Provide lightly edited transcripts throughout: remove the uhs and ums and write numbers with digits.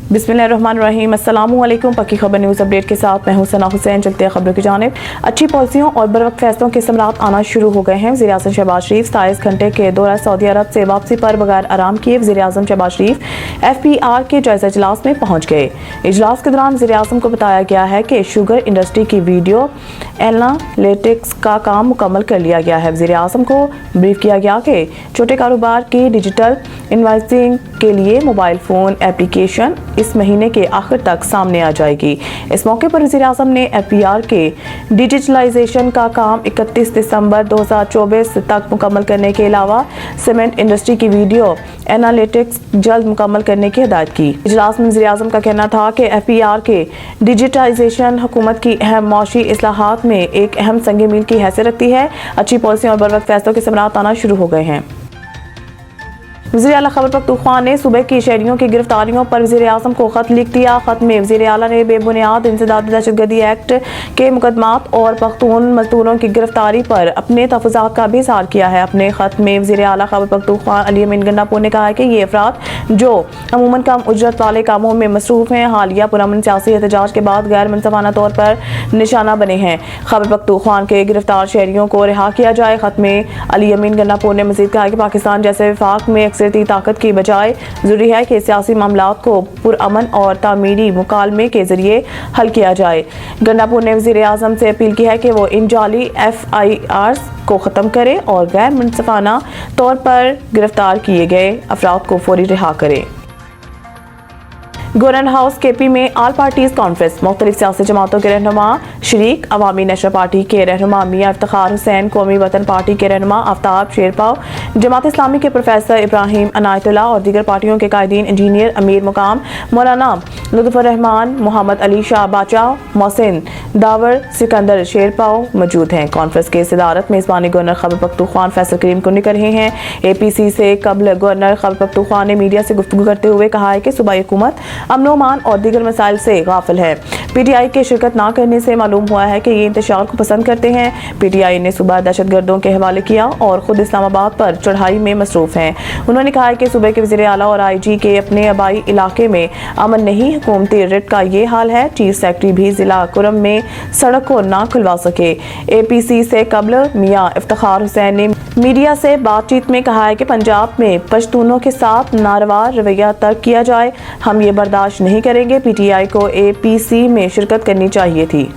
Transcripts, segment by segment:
बिस्मिल्लाहिर्रहमानिर्रहीम। अस्सलामुअलैकुम। पक्की खबर न्यूज़ अपडेट के साथ मैं हूं सना हुसैन। चलते हैं खबरों की जानिब। अच्छी पॉलिसियों और बरवक्त फैसलों के समरात आना शुरू हो गए हैं। वज़ीर-ए-आज़म शहबाज शरीफ 27 घंटे के दौरा सऊदी अरब से वापसी पर बगैर आराम किए वज़ीर-ए-आज़म शहबाज शरीफ FPR के जायजा इजलास में पहुंच गए। इजलास के दौरान वज़ीर-ए-आज़म को बताया गया है कि शुगर इंडस्ट्री की वीडियो एनालिटिक्स का काम मुकम्मल कर लिया गया है। वज़ीर-ए-आज़म को ब्रीफ किया गया कि छोटे कारोबार की डिजिटल इनवॉइसिंग के लिए मोबाइल फ़ोन एप्लीकेशन इस महीने के आखिर तक सामने आ जाएगी। इस मौके पर वज़ीर-ए-आज़म ने FPR के डिजिटलाइजेशन का काम 31 दिसंबर 2024 तक मुकम्मल करने के अलावा सीमेंट इंडस्ट्री की वीडियो एनालिटिक्स जल्द मुकम्मल करने की हिदायत की। इजलास में वज़ीर-ए-आज़म का कहना था कि FPR के डिजिटाइजेशन हुकूमत की अहम मौशी इस्लाहात में एक अहम संग मील की हैसियत रखती है। अच्छी पॉलिसियों और बरवक्त फैसलों के समरात आना शुरू हो गए हैं। वज़ीर आला खैबर पख्तूनख्वा ने सूबे की शहरियों की गिरफ्तारियों पर वज़ीर-ए-आज़म को खत लिख दिया। खत में वज़ीर आला ने बेबुनियाद इंसदादी दहशतगर्दी एक्ट के मुकदमात और पख्तून मजदूरों की गिरफ्तारी पर अपने तहफ़्फ़ुज़ात का भी इज़हार किया है। अपने खत में वज़ीर आला खैबर पख्तूनख्वा अली अमीन गंडापुर ने कहा है कि ये अफराद जो अमूमन कम उजरत वाले कामों में मसरूफ़ हैं, हालिया पुरअमन सियासी एहतजाज के बाद गैर मनसफाना तौर पर निशाना बने हैं। खैबर पख्तूनख्वा के गिरफ्तार शहरियों को रिहा किया जाए। खत में अली अमीन गंडापुर ने मज़ीद कहा कि पाकिस्तान जैसे वफाक में अक्सरियती ताकत की बजाय जरूरी है कि सियासी मामलात को पुरअमन और तामीरी मुकालमे के जरिए हल किया जाए। गंडापुर ने वज़ीर-ए-आज़म से अपील की है कि वो इन जाली FIRs को ख़त्म करे और गैर मुनसफाना तौर पर गिरफ्तार किए गए अफराद को फौरी रिहा करे। गवर्नर हाउस KP में आल पार्टीज कॉन्फ्रेंस मुख्तलिफ सियासी जमातों के रहनुमा शरीक। अवामी नेशनल पार्टी के रहनुमा मियां इफ्तिखार हुसैन, कौमी वतन पार्टी के रहनुमा आफ्ताब शेरपाव, जमात इस्लामी के प्रोफेसर इब्राहिम अनायतुल्लाह और दीगर पार्टियों के कायदीन, इंजीनियर, अमीर मुकाम मौलाना लुत्फुर रहमान, मोहम्मद अली शाह बाचा, मोहसिन दावर, सिकंदर शेरपाव मौजूद हैं। कॉन्फ्रेंस के सदारत मेज़बानी गवर्नर खैबर पख्तूनख्वा फैसल करीम कुन्नी कर रहे हैं। APC से कबल गवर्नर खैबर पख्तूनख्वा ने मीडिया से गुफ्तगू करते हुए कहा है कि सूबाई हुकूमत अमन-ओ-अमान और दीगर मसाइल से गाफिल है। PTI के शिरकत ना करने से मालूम हुआ है कि ये इंतशार को पसंद करते हैं। PTI ने सूबा दहशतगर्दों के हवाले किया और खुद इस्लामाबाद पर चढ़ाई में मसरूफ हैं। उन्होंने कहा है कि सूबे के वज़ीर आला और IG के अपने आबाई इलाके में अमन नहीं, हुकूमती रिट का ये हाल है। चीफ सेक्रेटरी भी जिला कुरम में सड़क को ना खुलवा सके। APC से कबल मियां इफ्तिखार हुसैन ने मीडिया से बातचीत में कहा है कि पंजाब में पश्तूनों के साथ नारवा रवैया तर्क किया जाए, हम ये बर्दाश्त नहीं करेंगे। PTI को APC में शिरकत करनी चाहिए थी।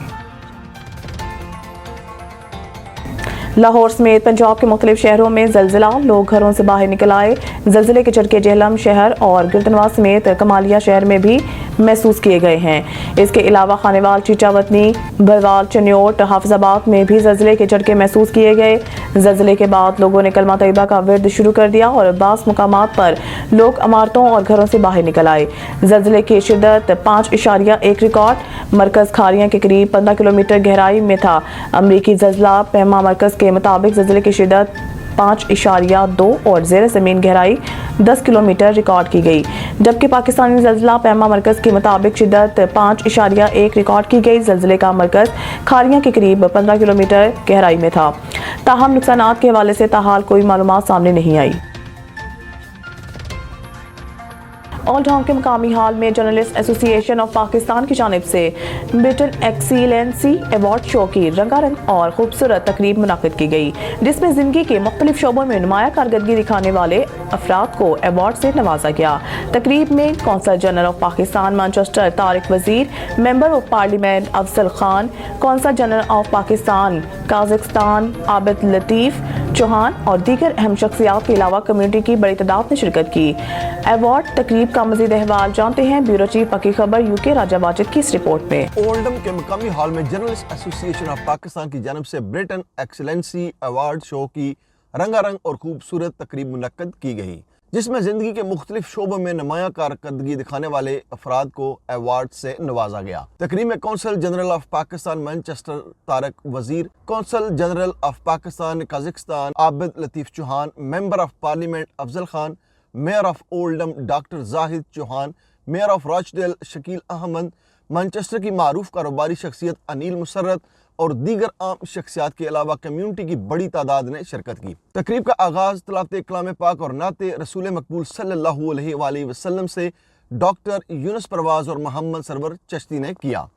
लाहौर समेत पंजाब के मुख्तलिफ शहरों में ज़लज़ला, लोग घरों से बाहर निकल आए। ज़लज़ले के झटके जेहलम शहर और गिरदनवा समेत कमालिया शहर में भी महसूस किए गए हैं। इसके अलावा खानेवाल, चीचावतनी, बरवाल, चन्योट, हाफिजाबाद में भी ज़लज़ले के झटके महसूस किए गए। ज़लज़ले के बाद लोगों ने कलमा तैयबा का विर्द शुरू कर दिया और बास मुकामात पर लोग इमारतों और घरों से बाहर निकल आए। ज़लज़ले की शिद्दत 5.1 रिकॉर्ड मरकज़ खारियां के करीब 15 किलोमीटर गहराई में था। अमरीकी ज़लज़ला पैमा मरकज़ के मुताबिक ज़लज़ले की शिद्दत 5.2 और ज़ेर ज़मीन गहराई 10 किलोमीटर रिकॉर्ड की गई, जबकि पाकिस्तानी ज़लज़ला पैमा मरकज़ के मुताबिक शिद्दत 5.1 रिकॉर्ड की गई। ज़लज़ले का मरकज़ खारियां के करीब 15 किलोमीटर गहराई में था। ताहम नुकसानात के हवाले से ताहाल कोई मालूमात सामने नहीं आई। ऑल टाउन के मकामी हाल में जर्नलिस्ट एसोसिएशन ऑफ पाकिस्तान की जानिब से ब्रिटेन एक्सीलेंसी अवार्ड शो की रंगारंग और खूबसूरत तकरीब मुनाकिद की गई, जिसमें जिंदगी के मुख्तलिफ शोबों में नुमाया कारकर्दगी दिखाने वाले अफराद को अवार्ड से नवाजा गया। तकरीब में consul general of Pakistan Manchester Tariq Wazir, member of parliament Afzal Khan, consul general of Pakistan Kazakhstan Abid Latif Chauhan और दीगर अहम शख्सियात के अलावा कम्युनिटी की बड़ी तादाद ने शिरकत की। अवार्ड तकरीब का मज़ीद अहवाल जानते हैं ब्यूरो चीफ पक्की खबर UK राजा वाजिद की इस रिपोर्ट में। ओल्डम के मकामी हॉल में जर्नलिस्ट एसोसिएशन ऑफ पाकिस्तान की जानिब से ब्रिटेन एक्सीलेंसी अवार्ड शो की रंगारंग और खूबसूरत तकरीब मुनक्कद की गई, जिसमें जिंदगी के मुख्तलिफ शोबों में नुमाया कारकर्दगी दिखाने वाले अफराद को अवार्ड से नवाजा गया। तकरीब में consul general of Pakistan Manchester Tariq Wazir, consul general of Pakistan Kazakhstan Abid Latif Chauhan, member of parliament Afzal Khan, mayor of Oldham doctor Zahid Chauhan, mayor of Rochdale Shakeel Ahmed, Manchester की मारूफ कारोबारी शख्सियत अनिल मुसर्रत और दीगर आम शख्सियात के अलावा कम्युनिटी की बड़ी तादाद ने शिरकत की। तकरीब का आगाज़ तलावत कलाम पाक और नाते रसूल मकबूल सल्लल्लाहु अलैहि वसल्लम से डॉक्टर यूनुस परवाज और मोहम्मद सरवर चिश्ती ने किया।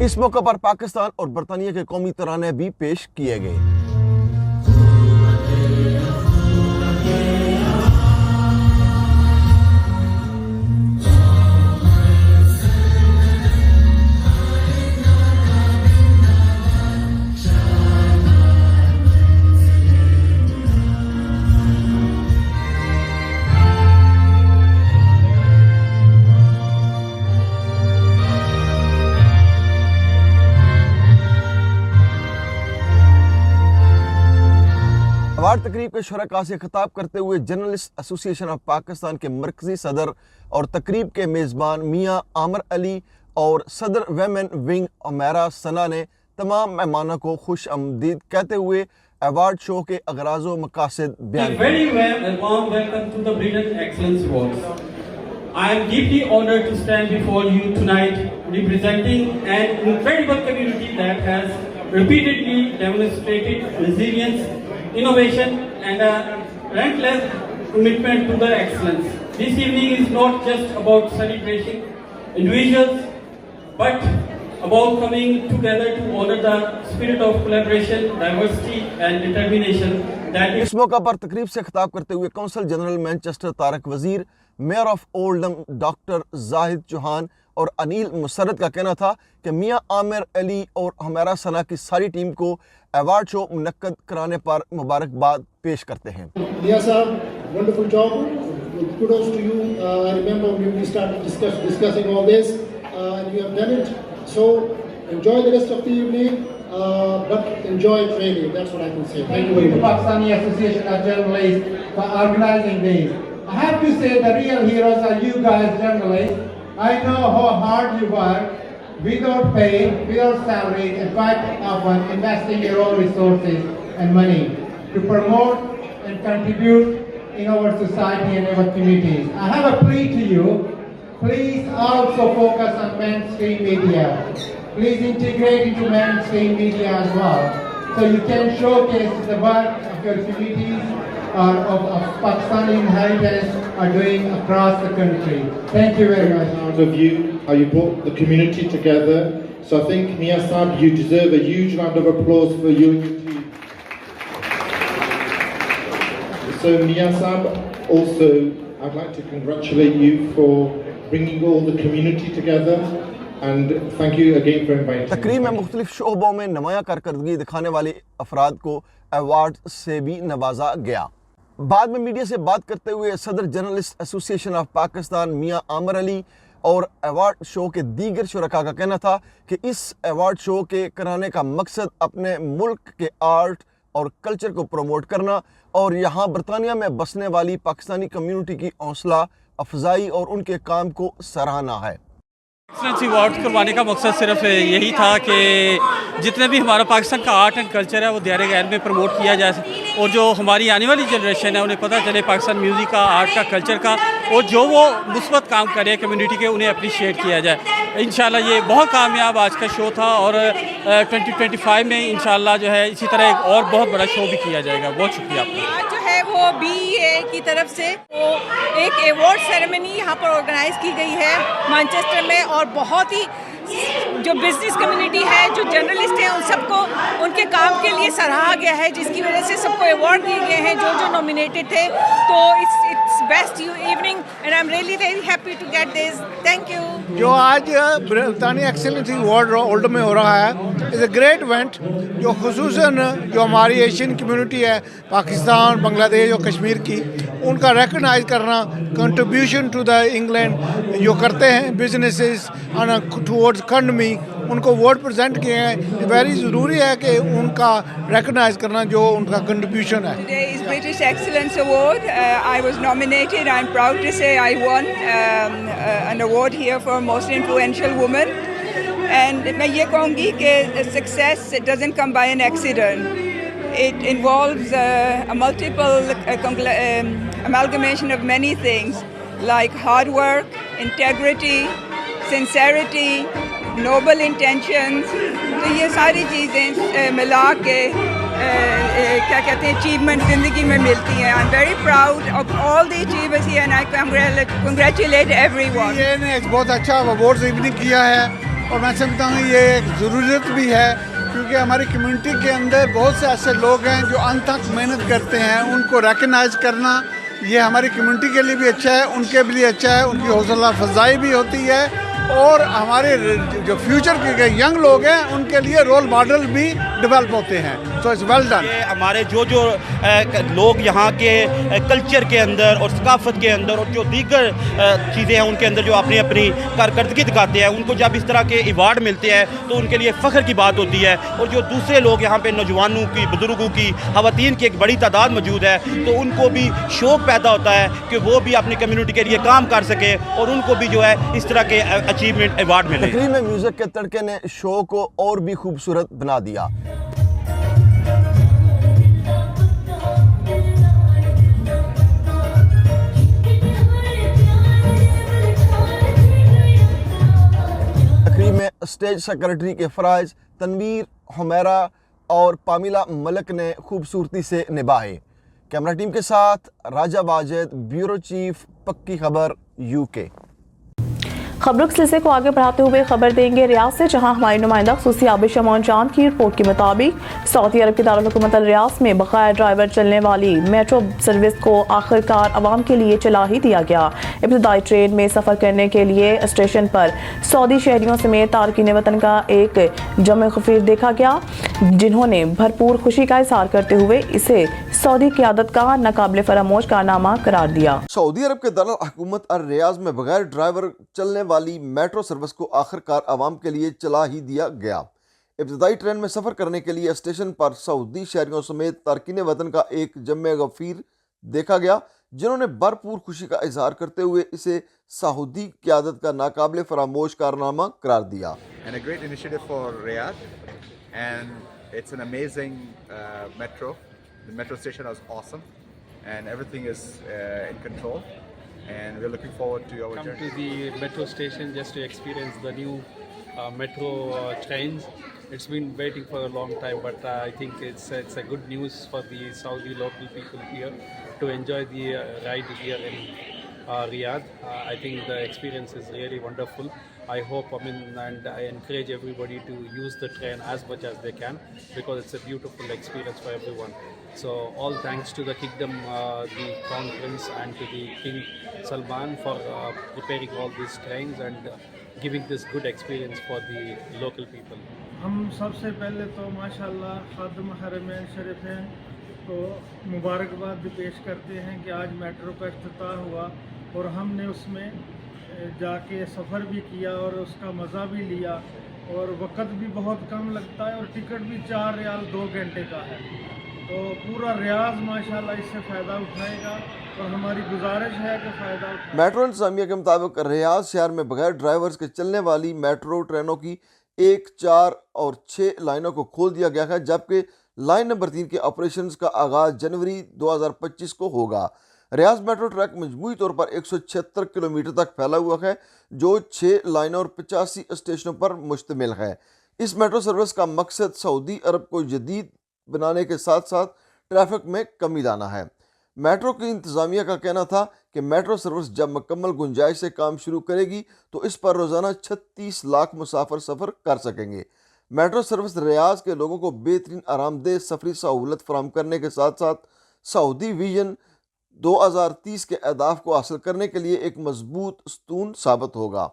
इस मौके पर पाकिस्तान और बरतानिया के कौमी तराने भी पेश किए गए। अवार्ड तकरीब के शुरका से खिताब करते हुए जर्नलिस्ट एसोसिएशन ऑफ पाकिस्तान के मरकजी सदर और तकरीब के मेज़बान मियाँ आमिर अली और सदर वेमेन विंग हुमैरा सना ने तमाम मेहमानों को खुश आमदीद कहते हुए अवार्ड शो के अगराज़ व मकासद बयान I am deeply honored to stand before you tonight representing an incredible community that has repeatedly demonstrated resilience, innovation and a relentless commitment to the excellence. This evening is not just about celebrating individuals but about coming together to honor the spirit of collaboration, diversity and determination that इस मौका पर तकरीब से खिताब करते हुए consul general Manchester Tariq Wazir, mayor of Oldham doctor Zahid Chauhan और अनिल मुसरत का कहना था कि मियाँ आमिर अली और हुमैरा सना की सारी टीम को अवार्ड शो मुनक्कद कराने पर मुबारकबाद पेश करते हैं। मियाँ साहब, wonderful job. Kudos to you. I remember when we started discussing all this, and you have done it. So enjoy the rest of the evening, but enjoy it really. That's what I can say. Thank you very much. Pakistani Association of Journalists for organizing this. I have to say the real heroes are you guys, journalists. I know how hard you work without pay, without salary, and quite often investing your own resources and money to promote and contribute in our society and our communities. I have a plea to you. Please also focus on mainstream media. Please integrate into mainstream media as well, so you can showcase the work of your communities or of Pakistani inheritance are doing across the country. Thank you very much. Proud of you, how you brought the community together. So I think, Miaँ Saab, you deserve a huge round of applause for you and your team. So Miaँ Saab, also I'd like to congratulate you for bringing all the community together. And thank you again for inviting me. तकरीब में मुख्तलिफ शोबों में नुमाया कारकर्दगी दिखाने वाले अफराद को अवार्ड से भी नवाजा गया। बाद में मीडिया से बात करते हुए सदर जर्नलिस्ट एसोसिएशन ऑफ पाकिस्तान मियाँ आमिर अली और अवार्ड शो के दीगर शुरका का कहना था कि इस अवार्ड शो के कराने का मकसद अपने मुल्क के आर्ट और कल्चर को प्रमोट करना और यहाँ बरतानिया में बसने वाली पाकिस्तानी कम्युनिटी की हौसला अफजाई और उनके काम को सराहना है। एक्सीलेंस अवार्ड करवाने का मकसद सिर्फ यही था कि जितने भी हमारा पाकिस्तान का आर्ट एंड कल्चर है वो दायरे गैर में प्रमोट किया जाए और जो हमारी आने वाली जनरेशन है उन्हें पता चले पाकिस्तान म्यूज़िक का, आर्ट का, कल्चर का और जो वो मुस्बत काम करे कम्युनिटी के उन्हें अप्रिशिएट किया जाए। इंशाल्लाह ये बहुत कामयाब आज का शो था और 2025 में इंशाल्लाह जो है इसी तरह एक और बहुत बड़ा शो भी किया जाएगा। बहुत शुक्रिया आपका। आज जो है वो BEA की तरफ से वो एक अवार्ड सेरेमनी यहाँ पर ऑर्गेनाइज की गई है मैनचेस्टर में और बहुत ही जो बिजनेस कम्युनिटी है, जो जर्नलिस्ट हैं, उन सबको उनके काम के लिए सराहा गया है, जिसकी वजह से सबको अवार्ड दिए गए हैं जो नॉमिनेटेड थे. तो it's best evening and I am really very happy to get this. Thank you. जो आज ब्रितानिया एक्सेलेंसी अवार्ड ओल्ड में हो रहा है इज़ अ ग्रेट इवेंट, जो खुसूसन जो हमारी एशियन कम्युनिटी है पाकिस्तान, बांग्लादेश और कश्मीर की, उनका रिकग्नाइज करना, कंट्रीब्यूशन टू द इंग्लैंड जो करते हैं बिजनेसेस टूवर्ड्स इकॉनमी, उनको अवार्ड प्रेजेंट किए हैं. वेरी ज़रूरी है कि उनका रिकग्नाइज करना जो उनका कंट्रीब्यूशन है. Today is British Excellence Award. I was nominated. I'm proud to say I won an award here for most influential woman. And मैं ये कहूँगी कि success it doesn't come by an accident. It involves a multiple amalgamation of many things like hard work, integrity, sincerity, noble intentions. तो ये सारी चीज़ें मिला के क्या कहते हैं अचीवमेंट ज़िंदगी में मिलती हैं. I am very proud of all the achievers here and I congratulate everyone. ये ने एक बहुत अच्छा अवार्ड्स इवनिंग किया है और मैं समझता हूँ ये एक ज़रूरत भी है, क्योंकि हमारी कम्युनिटी के अंदर बहुत से ऐसे लोग हैं जो अंत तक मेहनत करते हैं. उनको रिकग्नाइज करना ये हमारी कम्युनिटी के लिए भी अच्छा है, उनके लिए अच्छा है, उनकी हौसला अफजाई भी होती है और हमारे जो फ्यूचर के यंग लोग हैं उनके लिए रोल मॉडल भी डेवलप होते हैं. So it's well done. हमारे जो लोग यहाँ के कल्चर के अंदर और सकाफत के अंदर और जो दीगर चीज़ें हैं उनके अंदर जो अपनी अपनी कारकर्दगी दिखाते हैं, उनको जब इस तरह के अवार्ड मिलते हैं तो उनके लिए फ़ख्र की बात होती है. और जो दूसरे लोग यहाँ पे नौजवानों की, बुजुर्गों की, ख़वातीन की एक बड़ी तादाद मौजूद है, तो उनको भी शौक़ पैदा होता है कि वो भी अपनी कम्युनिटी के लिए काम कर सके और उनको भी जो है इस तरह के अचीवमेंट अवार्ड मिले. तकरीर में म्यूजिक के तड़के ने शो को और भी खूबसूरत बना दिया. तकरीर में स्टेज सेक्रेटरी के फ़राइज़ तनवीर, हुमैरा और पामिला मलक ने खूबसूरती से निभाए. कैमरा टीम के साथ राजा वाजिद, ब्यूरो चीफ, पक्की खबर, यूके. खबरों के सिलसिले को आगे बढ़ाते हुए खबर देंगे रियाद से, जहां हमारी नुमाइंदा खुसूसी आबिश अमान जान की रिपोर्ट के मुताबिक सऊदी अरब के दारुल हुकूमत अल रियाद में बगैर ड्राइवर चलने वाली मेट्रो सर्विस को आखिरकार आवाम के लिए चला ही दिया गया. इब्तदाई ट्रेन में सफ़र करने के लिए स्टेशन पर सऊदी शहरियों समेत तारकीन वतन का एक जम खफीर देखा गया, जिन्होंने भरपूर खुशी का इजहार करते हुए इसे सऊदी क़यादत का नाकाबिल फरामोश कारनामा करार दिया. सऊदी अरब के दारुल हुकूमत अल रियाद में बगैर ड्राइवर चलने वाली मेट्रो सर्विस को आखिरकार आवाम के लिए चला ही दिया गया. इब्तदाई ट्रेन में सफ़र करने के लिए स्टेशन पर सऊदी शहरियों समेत तारकीन वतन का एक जम्मे गफीर देखा गया, जिन्होंने भरपूर खुशी का इजहार करते हुए इसे सऊदी क़यादत का नाकाबिल फरामोश कारनामा करार दिया. And a great initiative for Riyadh, and it's an amazing metro. The metro station was awesome, and everything is in control. And we're looking forward to our journey. Come to the metro station just to experience the new metro trains. It's been waiting for a long time, but I think it's a good news for the Saudi local people here to enjoy the ride here in Riyadh. I think the experience is really wonderful. I hope, and I encourage everybody to use the train as much as they can, because it's a beautiful experience for everyone. So all thanks to the kingdom, the Crown Prince, and to the King Salman for preparing all these trains and giving this good experience for the local people. हम सबसे पहले तो माशाल्लाह खादिम हरमैन शरीफैन को मुबारकबाद भी पेश करते हैं कि आज मेट्रो का इफ्तिताह हुआ और हमने उसमें जाके सफ़र भी किया और उसका मज़ा भी लिया, और वक्त भी बहुत कम लगता है और टिकट भी 4 रियाल 2 घंटे का है. तो पूरा रियाज माशाल्लाह इससे फ़ायदा उठाएगा और हमारी गुजारिश है कि फ़ायदा उठाएं. मेट्रो इंतज़ामिया के मुताबिक रियाद शहर में बगैर ड्राइवर्स के चलने वाली मेट्रो ट्रेनों की 1, 4 और 6 लाइनों को खोल दिया गया है, जबकि लाइन नंबर 3 के ऑपरेशंस का आगाज़ जनवरी 2025 को होगा. रियाद मेट्रो ट्रैक मजमूई तौर पर 176 किलोमीटर तक फैला हुआ है, जो 6 लाइनों और 85 स्टेशनों पर मुश्तमिल है. इस मेट्रो सर्विस का मकसद सऊदी अरब को जदीद बनाने के साथ साथ ट्रैफिक में कमी लाना है. میٹرو کی انتظامیہ کا کہنا تھا کہ میٹرو سروس جب مکمل گنجائش سے کام شروع کرے گی تو اس پر روزانہ 36 لاکھ مسافر سفر کر سکیں گے۔ میٹرو سروس ریاض کے لوگوں کو بہترین آرام دہ سفری سہولت فراہم کرنے کے ساتھ ساتھ سعودی ویژن 2030 کے اہداف کو حاصل کرنے کے لیے ایک مضبوط ستون ثابت ہوگا۔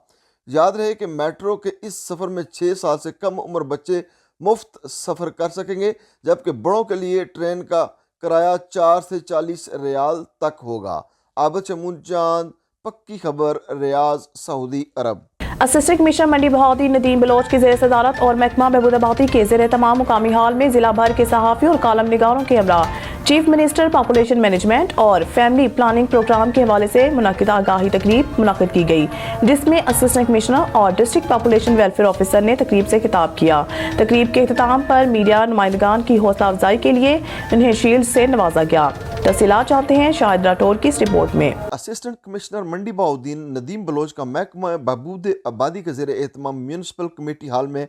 یاد رہے کہ میٹرو کے اس سفر میں 6 سال سے کم عمر بچے مفت سفر کر سکیں گے، جبکہ بڑوں کے لیے ٹرین کا کرایہ 4 سے 40 ریال تک ہوگا۔ عابد شمون چاند، پکی خبر، ریاض، سعودی عرب۔ اسسٹنٹ کمشنر منڈی بہاؤدی ندیم بلوچ کی زیر صدارت اور محکمہ بہبود آبادی کے زیر اہتمام مقامی ہال میں ضلع بھر کے صحافیوں اور کالم نگاروں کے ہمراہ چیف منسٹر پاپولیشن مینجمنٹ اور فیملی پلاننگ پروگرام کے حوالے سے منعقدہ آگاہی تقریب منعقد کی گئی، جس میں اسسٹنٹ کمشنر اور ڈسٹرکٹ پاپولیشن ویلفیئر آفیسر نے تقریب سے خطاب کیا۔ تقریب کے اختتام پر میڈیا نمائندگان کی حوصلہ افزائی کے لیے انہیں شیلڈ سے نوازا گیا۔ تفصیلات چاہتے ہیں شاہد راٹور کی اس رپورٹ میں۔ اسسٹنٹ کمشنر منڈی بہاؤدین ندیم بلوچ کا محکمہ بہبود آبادی کے زیر اہتمام میونسپل کمیٹی ہال میں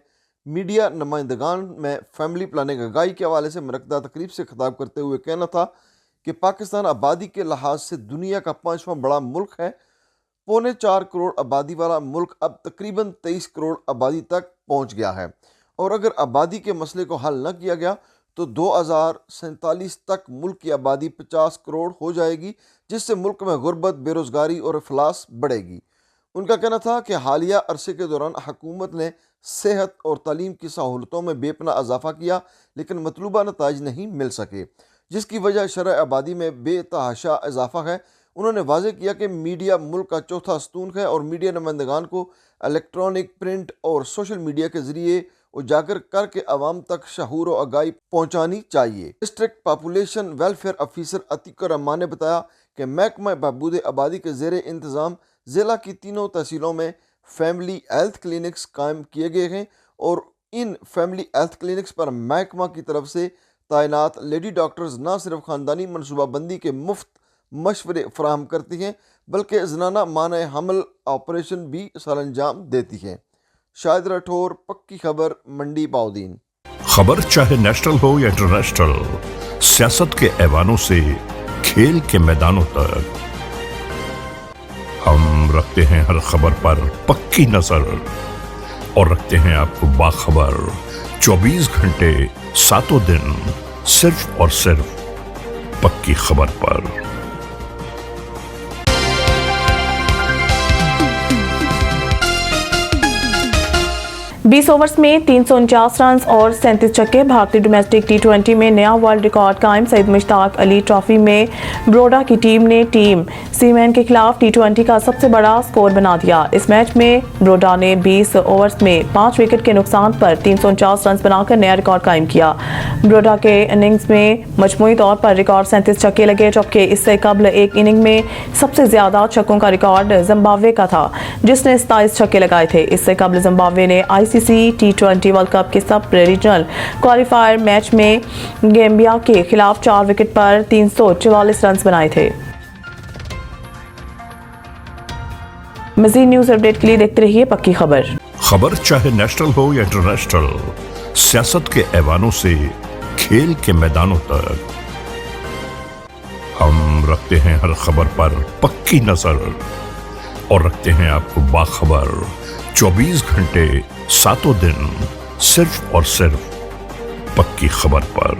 میڈیا نمائندگان میں فیملی پلاننگ آگاہی کے حوالے سے منعقدہ تقریب سے خطاب کرتے ہوئے کہنا تھا کہ پاکستان آبادی کے لحاظ سے دنیا کا 5واں بڑا ملک ہے۔ 4.25 کروڑ آبادی والا ملک اب تقریباً 23 کروڑ آبادی تک پہنچ گیا ہے، اور اگر آبادی کے مسئلے کو حل نہ کیا گیا تو 2047 تک ملک کی آبادی 50 کروڑ ہو جائے گی، جس سے ملک میں غربت، بے روزگاری اور افلاس بڑھے گی۔ ان کا کہنا تھا کہ حالیہ عرصے کے دوران حکومت نے صحت اور تعلیم کی سہولتوں میں بے پناہ اضافہ کیا، لیکن مطلوبہ نتائج نہیں مل سکے، جس کی وجہ شرح آبادی میں بے تحاشا اضافہ ہے۔ انہوں نے واضح کیا کہ میڈیا ملک کا چوتھا ستون ہے اور میڈیا نمائندگان کو الیکٹرانک، پرنٹ اور سوشل میڈیا کے ذریعے اجاگر کر کے عوام تک شعور و آگاہی پہنچانی چاہیے۔ District population welfare officer Atiq ur-Rehman نے بتایا کہ محکمہ بہبود آبادی کے زیر انتظام ضلع کی تینوں تحصیلوں میں فیملی ہیلتھ کلینکس قائم کیے گئے ہیں، اور ان فیملی ہیلتھ کلینکس پر محکمہ کی طرف سے تعینات لیڈی ڈاکٹرز نہ صرف خاندانی منصوبہ بندی کے مفت مشورے فراہم کرتی ہیں بلکہ زنانہ مانع حمل آپریشن بھی سر انجام دیتی ہیں۔ شاہد راٹھور، پکی خبر، منڈی بہاؤدین۔ خبر چاہے نیشنل ہو یا انٹرنیشنل، سیاست کے ایوانوں سے کھیل کے میدانوں تک، ہم رکھتے ہیں ہر خبر پر پکی نظر اور رکھتے ہیں آپ کو باخبر 24 گھنٹے 7 دن، صرف اور صرف پکی خبر پر۔ 20 اوورز میں 349 رنز اور 37 چھکے۔ بھارتی ڈومیسٹک T20 میں نیا ورلڈ ریکارڈ قائم۔ سعید مشتاق علی ٹرافی میں بروڈا کی ٹیم نے ٹیم سیمین کے خلاف T20 کا سب سے بڑا سکور بنا دیا۔ اس میچ میں بروڈا نے 20 اوورز میں 5 وکٹ کے نقصان پر 349 رنز بنا کر نیا ریکارڈ قائم کیا۔ بروڈا کے اننگز میں مجموعی طور پر ریکارڈ 37 چھکے لگے، جبکہ اس سے قبل ایک اننگ میں سب سے زیادہ چھکوں کا ریکارڈ زمبابوے کا تھا، جس نے 27 چھکے لگائے تھے۔ اس سے قبل زمبابوے نے ICC T20 ورلڈ کپ کے سب ریجنل کوالیفائر میچ میں گیمبیا کے خلاف 4 وکٹ پر 344 رنز بنائے تھے۔ مزید نیوز اپڈیٹ کے لیے دیکھتے رہیے پکی خبر۔ خبر چاہے نیشنل ہو یا انٹرنیشنل، سیاست کے ایوانوں سے کھیل کے میدانوں تک، ہم رکھتے ہیں ہر خبر پر پکی نظر اور رکھتے ہیں آپ کو باخبر 24 گھنٹے 7 دن، صرف اور صرف پکی خبر پر۔